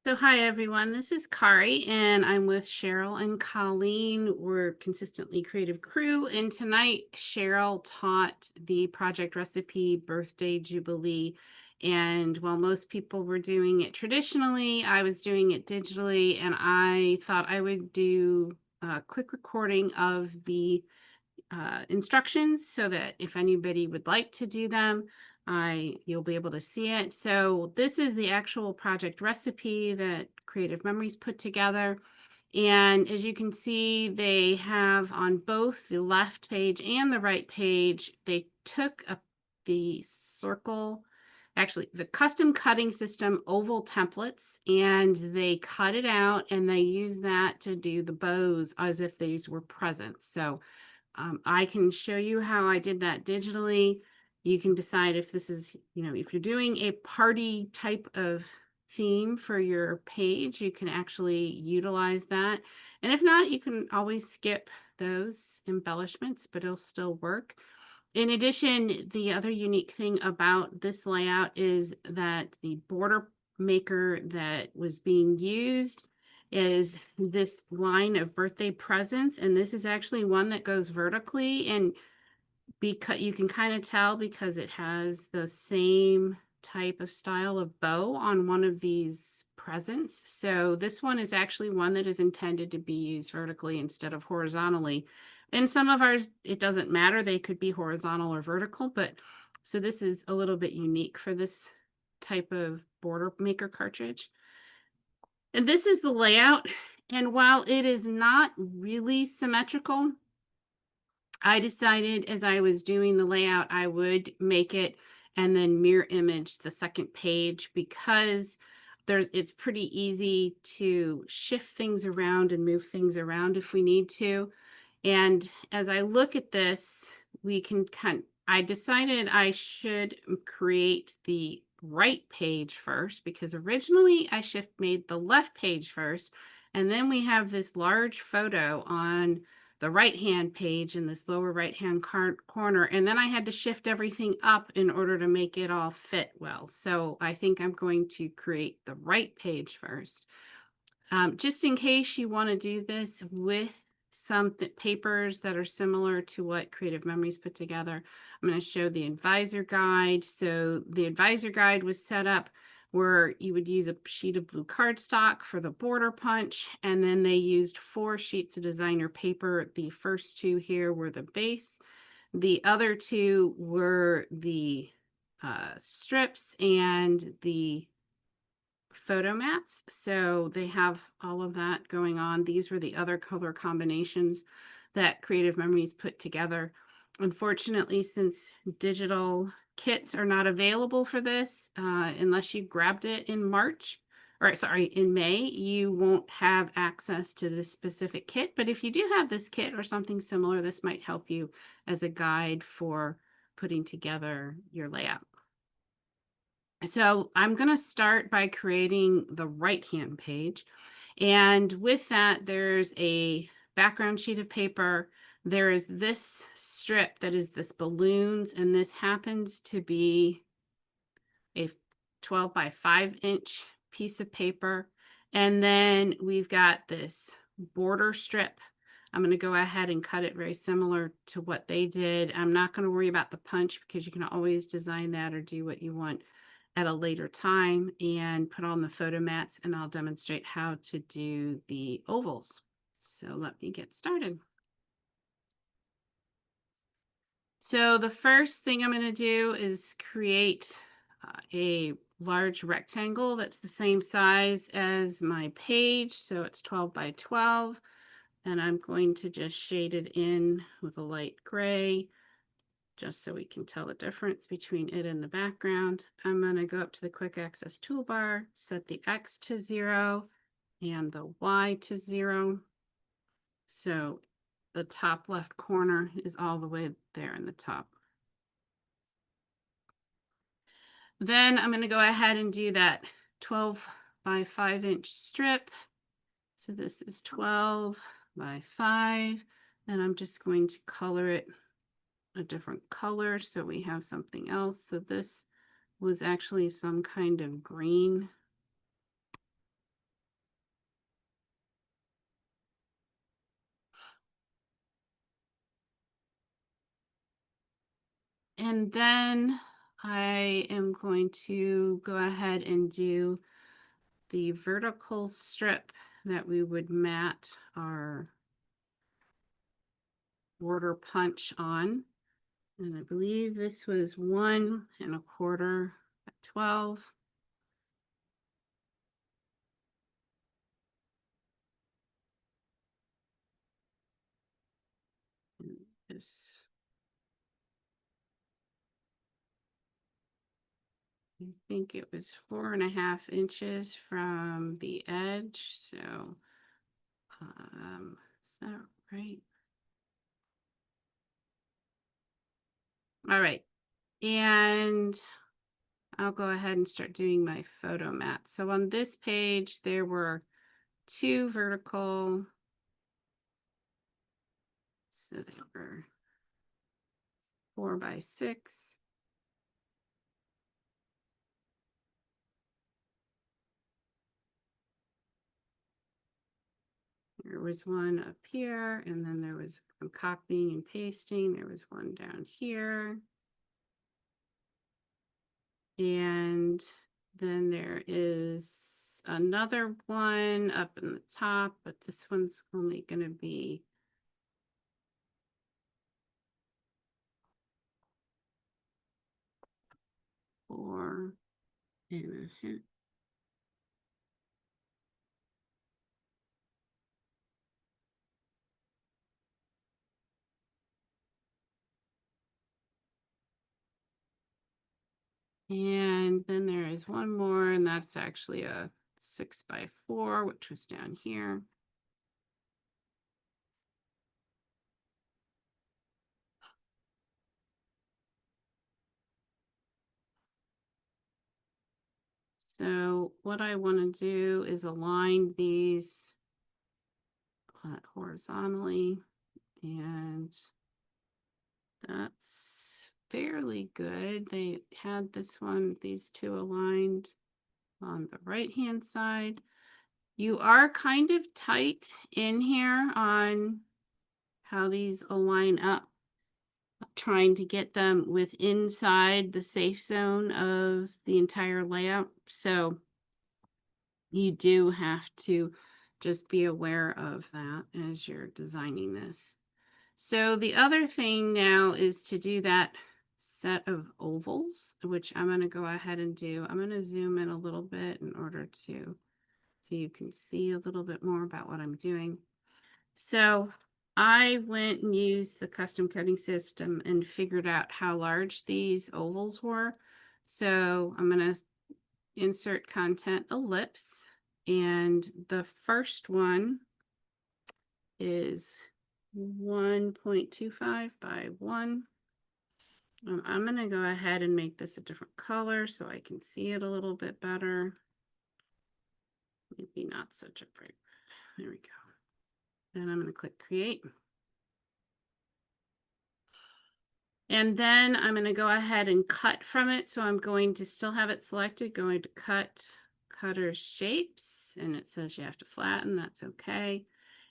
So hi everyone, this is Kari and I'm with Cheryl and Colleen. We're consistently creative crew, and tonight Cheryl taught the project recipe Birthday Jubilee. And while most people were doing it traditionally, I was doing it digitally, and I thought I would do a quick recording of the instructions so that if anybody would like to do them, you'll be able to see it. So this is the actual project recipe that Creative Memories put together. And as you can see, they have on both the left page and the right page, they took the circle, actually the custom cutting system oval templates, and they cut it out and they use that to do the bows as if these were presents. So I can show you how I did that digitally. You can decide if this is, if you're doing a party type of theme for your page, you can actually utilize that. And if not, you can always skip those embellishments, but it'll still work. In addition, the other unique thing about this layout is that the border maker that was being used is this line of birthday presents, and this is actually one that goes vertically, and because you can kind of tell because it has the same type of style of bow on one of these presents. So this one is actually one that is intended to be used vertically instead of horizontally. And some of ours, it doesn't matter. They could be horizontal or vertical, but so this is a little bit unique for this type of border maker cartridge. And this is the layout. And while it is not really symmetrical, I decided as I was doing the layout, I would make it and then mirror image the second page because it's pretty easy to shift things around and move things around if we need to. And as I look at this, I decided I should create the right page first because originally I made the left page first. And then we have this large photo on the right-hand page in this lower right-hand corner. And then I had to shift everything up in order to make it all fit well. So I think I'm going to create the right page first. Just in case you want to do this with some papers that are similar to what Creative Memories put together, I'm going to show the advisor guide. So the advisor guide was set up where you would use a sheet of blue cardstock for the border punch, and then they used 4 sheets of designer paper. The first 2 here were the base. The other 2 were the strips and the photo mats. So they have all of that going on. These were the other color combinations that Creative Memories put together. Unfortunately, since digital kits are not available for this, unless you grabbed it in March, or sorry, in May, you won't have access to this specific kit. But if you do have this kit or something similar, this might help you as a guide for putting together your layout. So I'm going to start by creating the right-hand page. And with that, there's a background sheet of paper. There is this strip that is this balloons, and this happens to be a 12 by 5-inch piece of paper. And then we've got this border strip. I'm going to go ahead and cut it very similar to what they did. I'm not going to worry about the punch because you can always design that or do what you want at a later time and put on the photo mats, and I'll demonstrate how to do the ovals. So let me get started. So the first thing I'm going to do is create a large rectangle that's the same size as my page. So it's 12 by 12. And I'm going to just shade it in with a light gray, just so we can tell the difference between it and the background. I'm going to go up to the quick access toolbar, set the X to 0 and the Y to 0. So the top left corner is all the way there in the top. Then I'm going to go ahead and do that 12 by 5-inch strip. So this is 12 by 5, and I'm just going to color it a different color so we have something else. So this was actually some kind of green. And then I am going to go ahead and do the vertical strip that we would mat our border punch on. And I believe this was 1¼ at 12. And this, I think it was 4½ inches from the edge. So, is that right? All right. And I'll go ahead and start doing my photo mat. So on this page, there were 2 vertical. So they were 4 by 6. There was one up here, and then there was, I'm copying and pasting. There was one down here. And then there is another one up in the top, but this one's only going to be 4½. And then there is one more, and that's actually a 6 by 4, which was down here. So what I want to do is align these horizontally, and that's fairly good. They had this one, these 2 aligned on the right-hand side. You are kind of tight in here on how these align up, trying to get them with inside the safe zone of the entire layout. So you do have to just be aware of that as you're designing this. So the other thing now is to do that set of ovals, which I'm going to go ahead and do. I'm going to zoom in a little bit in order to, so you can see a little bit more about what I'm doing. So I went and used the custom coding system and figured out how large these ovals were. So I'm going to insert content ellipse, and the first one is 1.25 by 1. I'm going to go ahead and make this a different color so I can see it a little bit better. Maybe not such a bright red. There we go. And I'm going to click create. And then I'm going to go ahead and cut from it. So I'm going to still have it selected, going to cut cutter shapes, and it says you have to flatten. That's okay.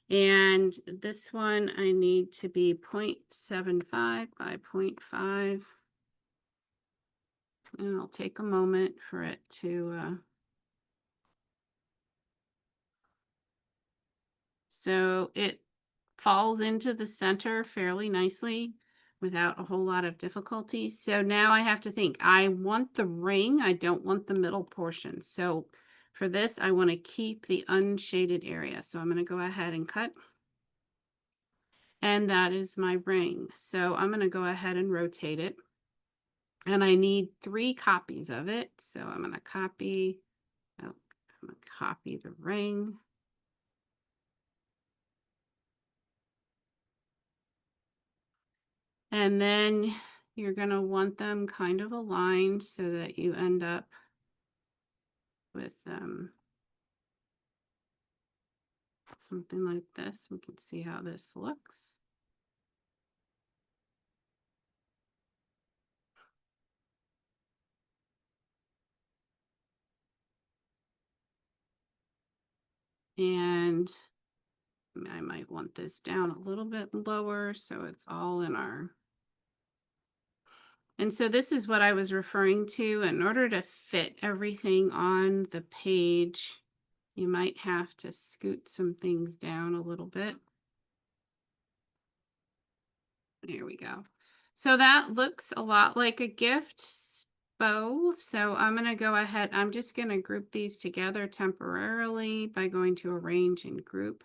And this one I need to be 0.75 by 0.5. And I'll take a moment for it to, so it falls into the center fairly nicely without a whole lot of difficulty. So now I have to think, I want the ring, I don't want the middle portion. So for this, I want to keep the unshaded area. So I'm going to go ahead and cut. And that is my ring. So I'm going to go ahead and rotate it. And I need 3 copies of it. So I'm going to copy, oh, I'm going to copy the ring. And then you're going to want them kind of aligned so that you end up with something like this. We can see how this looks. And I might want this down a little bit lower so it's all in our, And so this is what I was referring to. In order to fit everything on the page, you might have to scoot some things down a little bit. There we go. So that looks a lot like a gift bow. So I'm going to go ahead. I'm just going to group these together temporarily by going to arrange and group.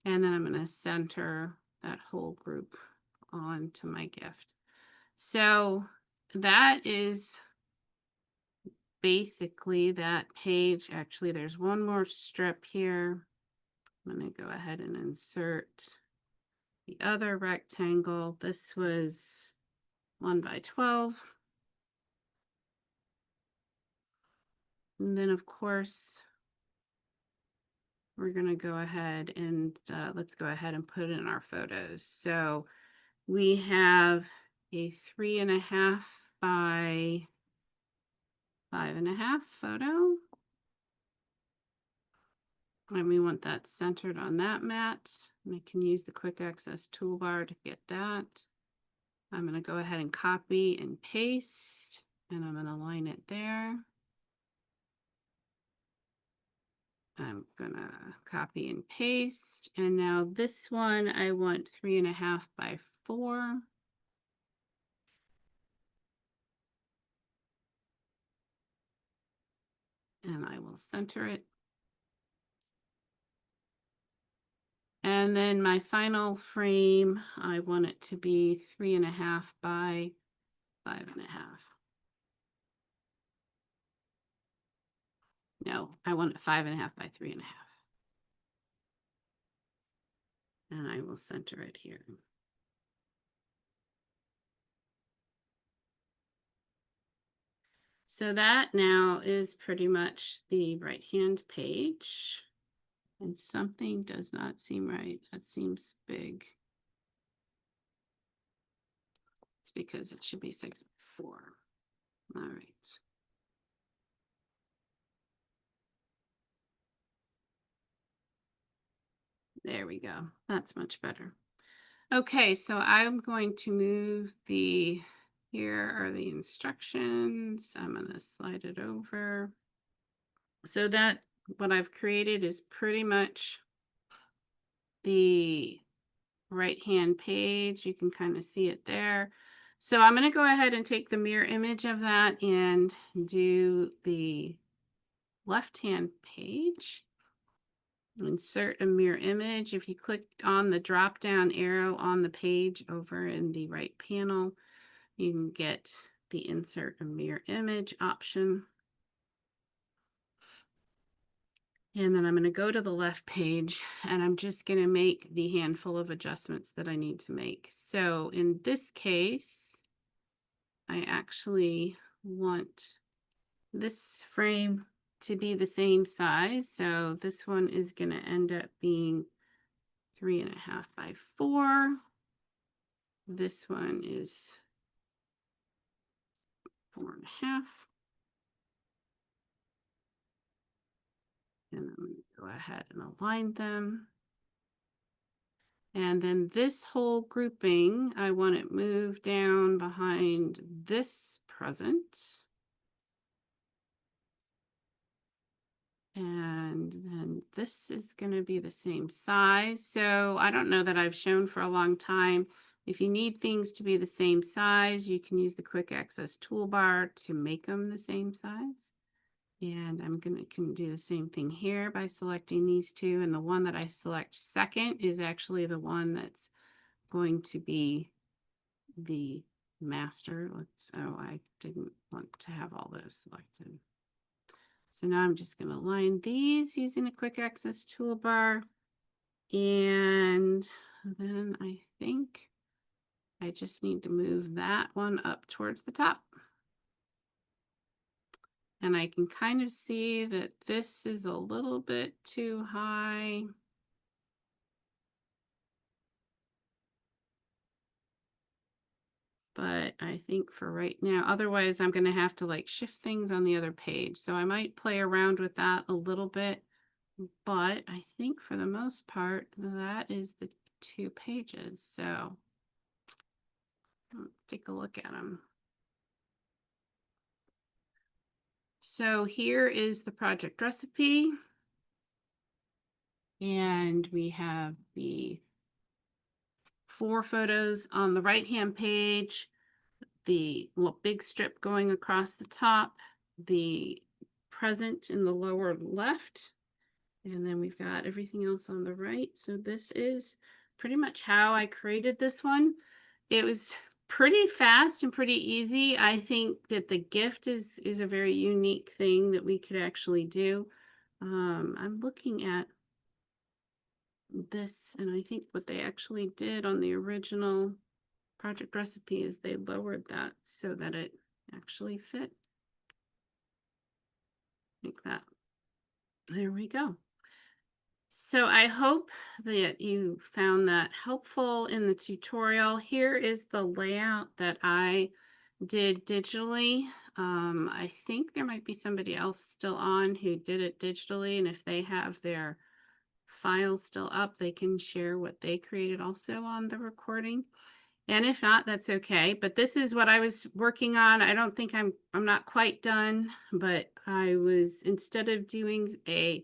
And then I'm going to center that whole group onto my gift. So that is basically that page. Actually, there's one more strip here. I'm going to go ahead and insert the other rectangle. This was 1 by 12. And then, of course, we're going to go ahead and let's go ahead and put in our photos. So we have a 3.5 by 5.5 photo. And we want that centered on that mat. And I can use the quick access toolbar to get that. I'm going to go ahead and copy and paste, and I'm going to line it there. I'm going to copy and paste. And now this one, I want 3.5 by 4. And I will center it. And then my final frame, I want it to be 3.5 by 5.5. No, I want it 5.5 by 3.5. And I will center it here. So that now is pretty much the right-hand page. And something does not seem right. That seems big. It's because it should be 6 by 4. All right. There we go. That's much better. Okay, so I'm going to move the, here are the instructions. I'm going to slide it over. So that what I've created is pretty much the right-hand page. You can kind of see it there. So I'm going to go ahead and take the mirror image of that and do the left-hand page. Insert a mirror image. If you click on the drop-down arrow on the page over in the right panel, you can get the insert a mirror image option. And then I'm going to go to the left page and I'm just going to make the handful of adjustments that I need to make. So in this case, I actually want this frame to be the same size. So this one is going to end up being 3.5 by 4. This one is 4.5. And I'm going to go ahead and align them. And then this whole grouping, I want it moved down behind this present. And then this is going to be the same size. So I don't know that I've shown for a long time. If you need things to be the same size, you can use the quick access toolbar to make them the same size. And I'm going to do the same thing here by selecting these two. And the one that I select second is actually the one that's going to be the master. I didn't want to have all those selected. So now I'm just going to line these using the quick access toolbar. And then I think I just need to move that one up towards the top. And I can kind of see that this is a little bit too high. But I think for right now, otherwise I'm going to have to like shift things on the other page. So I might play around with that a little bit. But I think for the most part, that is the 2 pages. So let's take a look at them. So here is the project recipe, and we have the 4 photos on the right-hand page, the big strip going across the top, the present in the lower left, and then we've got everything else on the right. So this is pretty much how I created this one. It was pretty fast and pretty easy. I think that the gift is a very unique thing that we could actually do. I'm looking at this, and I think what they actually did on the original project recipe is they lowered that so that it actually fit like that. There we go. So I hope that you found that helpful in the tutorial. Here is the layout that I did digitally. I think there might be somebody else still on who did it digitally, and if they have their file still up, they can share what they created also on the recording. And if not, that's okay. But this is what I was working on. I don't think I'm not quite done, but I was, instead of doing a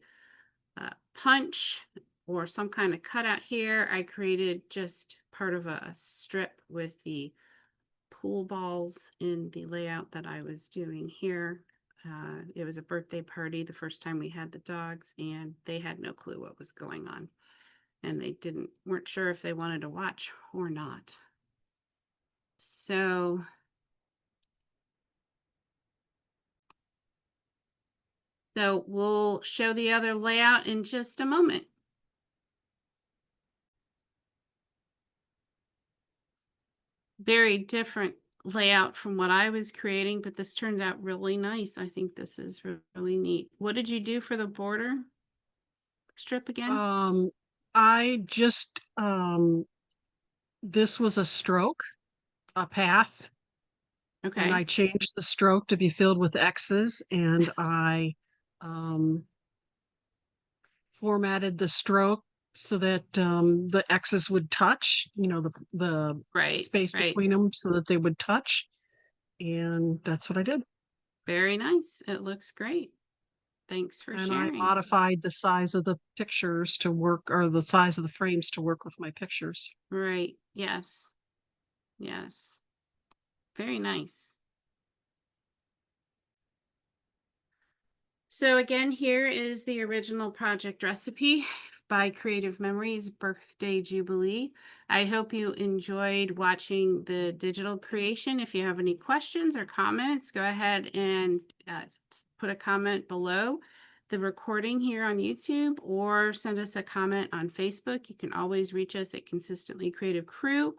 punch or some kind of cutout here, I created just part of a strip with the pool balls in the layout that I was doing here. It was a birthday party the first time we had the dogs, and they had no clue what was going on, and they weren't sure if they wanted to watch or not. So we'll show the other layout in just a moment. Very different layout from what I was creating, but this turned out really nice. I think this is really neat. What did you do for the border strip again? Um, I just this was a stroke, a path, and I Okay, changed the stroke to be filled with X's, and I um formatted the stroke so that the X's would touch, the right, space right. between them so that they would touch, and that's what I did. Very nice. It looks great. Thanks for And I sharing. modified the size of the pictures to work, or the size of the frames to work with my pictures. Right. Yes. Yes. Very nice. So again, here is the original project recipe by Creative Memories Birthday Jubilee. I hope you enjoyed watching the digital creation. If you have any questions or comments, go ahead and put a comment below the recording here on YouTube, or send us a comment on Facebook. You can always reach us at Consistently Creative Crew,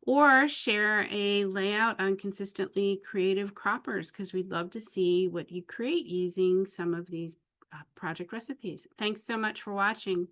or share a layout on Consistently Creative Croppers, because we'd love to see what you create using some of these project recipes. Thanks so much for watching.